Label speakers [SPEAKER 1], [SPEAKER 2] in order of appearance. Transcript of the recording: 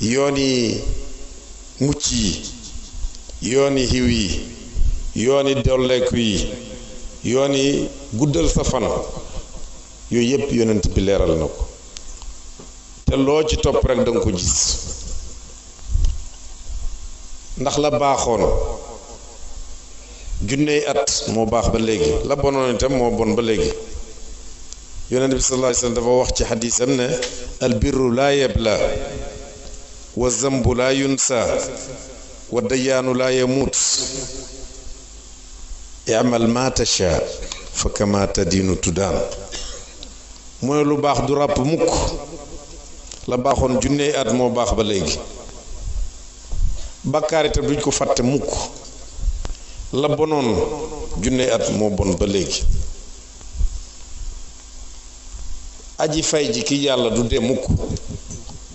[SPEAKER 1] yooni mucc yi yooni xiw yi yooni dolleeku yi yooni guddal sa fan yooyu yépp yonent bi leeral na ko te loo ci topp rekk danga ko gis ndax la baaxoon junney at moo baax ba léegi la bonoon itam moo bon ba léegi yonent bi sallallahu alayhi wasallam dafa wax ci xadiisam ne albirru laa yabla wa zambu laa yunsa wa dayaanu laa yamuut i'mal ma tasha fa kama tadinu tudaan mooy lu baax du ràpp mukk la baaxoon junney at moo baax ba léegi bàkkaar itam duñ ko fàtte mukk la bonoon junney at moo bon ba léegi aji fay ji ki yàlla du dee mukk